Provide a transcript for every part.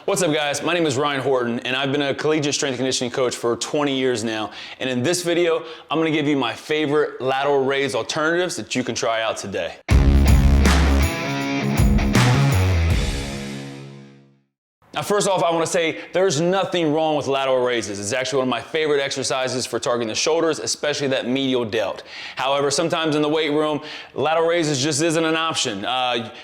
What's up guys, my name is Ryan Horton and I've been a collegiate strength and conditioning coach for 20 years now. And in this video, I'm gonna give you my favorite lateral raise alternatives that you can try out today. Now first off, I want to say there's nothing wrong with lateral raises. It's actually one of my favorite exercises for targeting the shoulders, especially that medial delt. However, sometimes in the weight room, lateral raises just isn't an option.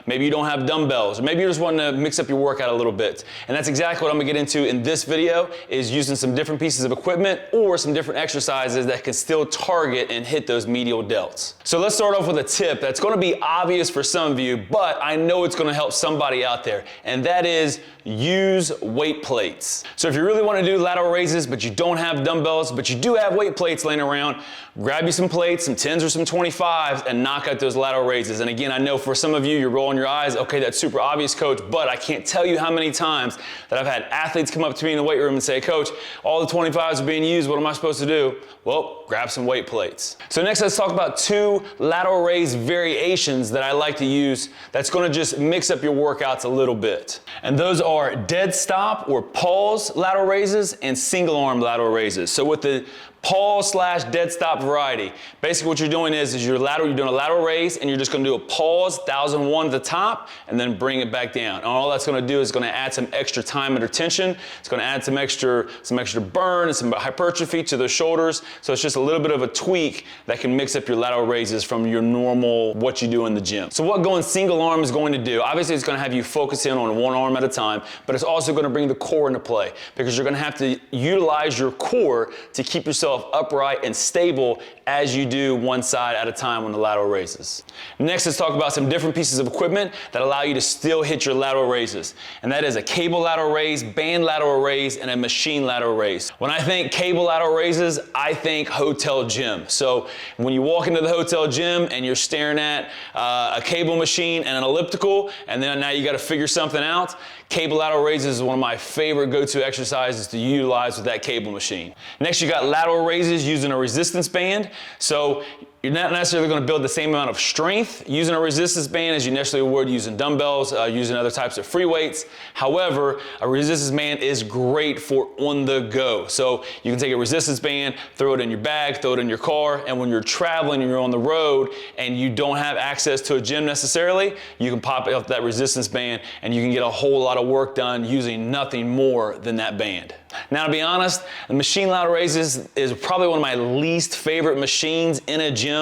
Maybe you don't have dumbbells, or maybe you just want to mix up your workout a little bit. And that's exactly what I'm going to get into in this video, is using some different pieces of equipment or some different exercises that can still target and hit those medial delts. So let's start off with a tip that's going to be obvious for some of you, but I know it's going to help somebody out there, and that is use weight plates. So if you really want to do lateral raises, but you don't have dumbbells, but you do have weight plates laying around, grab you some plates, some 10s or some 25s, and knock out those lateral raises. And again, I know for some of you, you're rolling your eyes, okay, that's super obvious, coach, but I can't tell you how many times that I've had athletes come up to me in the weight room and say, coach, all the 25s are being used, what am I supposed to do? Well, grab some weight plates. So next, let's talk about two lateral raise variations that I like to use that's going to just mix up your workouts a little bit. And those are dead stop or pause lateral raises and single arm lateral raises. So with the pause/dead stop variety, basically what you're doing is you're doing a lateral raise and you're just going to do a pause 1001 at the top and then bring it back down. And all that's going to do is going to add some extra time under tension. It's going to add some extra burn and some hypertrophy to the shoulders. So it's just a little bit of a tweak that can mix up your lateral raises from your normal what you do in the gym. So what going single arm is going to do, obviously it's going to have you focus in on one arm at a time, but it's also going to bring the core into play because you're going to have to utilize your core to keep yourself upright and stable as you do one side at a time on the lateral raises. Next, let's talk about some different pieces of equipment that allow you to still hit your lateral raises. And that is a cable lateral raise, band lateral raise, and a machine lateral raise. When I think cable lateral raises, I think hotel gym. So when you walk into the hotel gym and you're staring at a cable machine and an elliptical, and then now you got to figure something out, cable lateral raises is one of my favorite go-to exercises to utilize with that cable machine. Next, you got lateral raises using a resistance band. So you're not necessarily going to build the same amount of strength using a resistance band as you necessarily would using dumbbells, using other types of free weights. However, a resistance band is great for on the go. So you can take a resistance band, throw it in your bag, throw it in your car, and when you're traveling and you're on the road and you don't have access to a gym necessarily, you can pop out that resistance band and you can get a whole lot of work done using nothing more than that band. Now, to be honest, the machine lateral raises is probably one of my least favorite machines in a gym.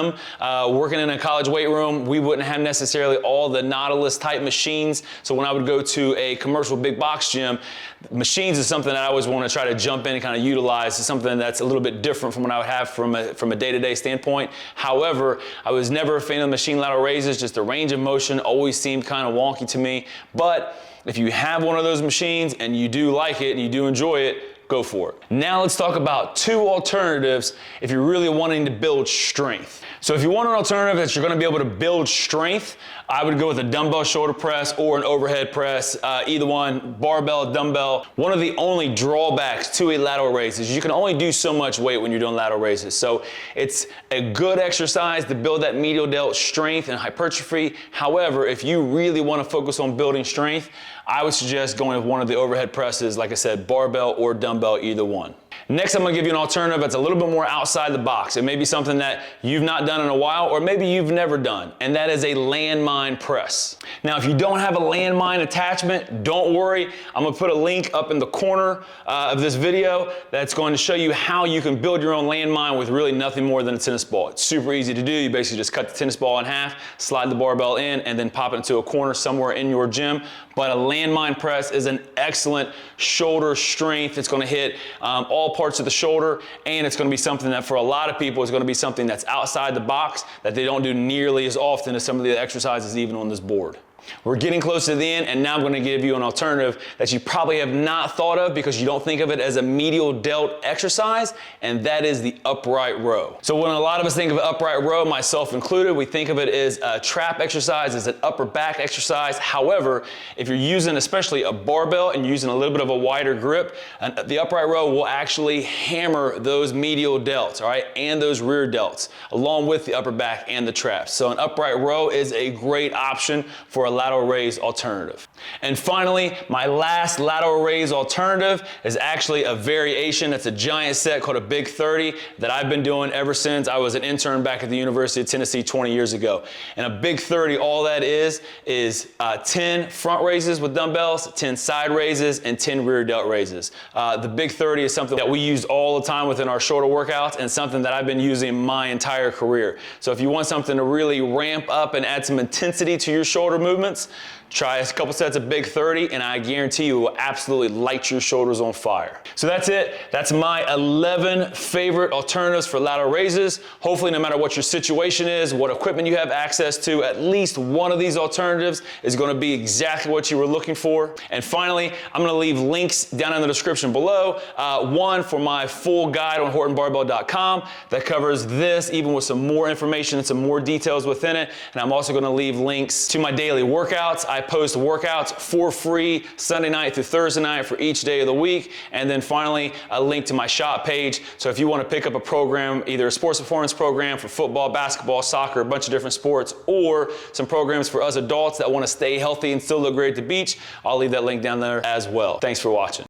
Working in a college weight room, we wouldn't have necessarily all the Nautilus type machines. So when I would go to a commercial big box gym, machines is something that I always want to try to jump in and kind of utilize. It's something that's a little bit different from what I would have from a day-to-day standpoint. However, I was never a fan of machine lateral raises. Just the range of motion always seemed kind of wonky to me. But if you have one of those machines and you do like it and you do enjoy it, go for it. Now let's talk about two alternatives if you're really wanting to build strength. So if you want an alternative that you're going to be able to build strength, I would go with a dumbbell shoulder press or an overhead press, either one, barbell, dumbbell. One of the only drawbacks to a lateral raise is you can only do so much weight when you're doing lateral raises. So it's a good exercise to build that medial delt strength and hypertrophy. However, if you really want to focus on building strength, I would suggest going with one of the overhead presses, like I said, barbell or dumbbell, either one. Next, I'm going to give you an alternative that's a little bit more outside the box. It may be something that you've not done in a while, or maybe you've never done, and that is a landmine press. Now, if you don't have a landmine attachment, don't worry. I'm going to put a link up in the corner of this video that's going to show you how you can build your own landmine with really nothing more than a tennis ball. It's super easy to do. You basically just cut the tennis ball in half, slide the barbell in, and then pop it into a corner somewhere in your gym. But a landmine press is an excellent shoulder strength. It's going to hit all parts of the shoulder, and it's going to be something that for a lot of people is going to be something that's outside the box that they don't do nearly as often as some of the exercises even on this board. We're getting close to the end, and now I'm going to give you an alternative that you probably have not thought of because you don't think of it as a medial delt exercise, and that is the upright row. So when a lot of us think of upright row, myself included, we think of it as a trap exercise, as an upper back exercise. However, if you're using especially a barbell and you're using a little bit of a wider grip, the upright row will actually hammer those medial delts, all right, and those rear delts, along with the upper back and the traps. So an upright row is a great option for a lateral raise alternative. And finally, my last lateral raise alternative is actually a variation. It's a giant set called a Big 30 that I've been doing ever since I was an intern back at the University of Tennessee 20 years ago. And a Big 30, all that is 10 front raises with dumbbells, 10 side raises, and 10 rear delt raises. The Big 30 is something that we use all the time within our shoulder workouts and something that I've been using my entire career. So if you want something to really ramp up and add some intensity to your shoulder movements, try a couple sets of Big 30 and I guarantee you it will absolutely light your shoulders on fire. So that's it. That's my 11 favorite alternatives for lateral raises. Hopefully no matter what your situation is, what equipment you have access to, at least one of these alternatives is going to be exactly what you were looking for. And finally, I'm going to leave links down in the description below. One for my full guide on HortonBarbell.com that covers this, even with some more information and some more details within it. And I'm also going to leave links to my daily workouts. I post workouts for free Sunday night through Thursday night for each day of the week. And then finally, a link to my shop page. So if you want to pick up a program, either a sports performance program for football, basketball, soccer, a bunch of different sports, or some programs for us adults that want to stay healthy and still look great at the beach, I'll leave that link down there as well. Thanks for watching.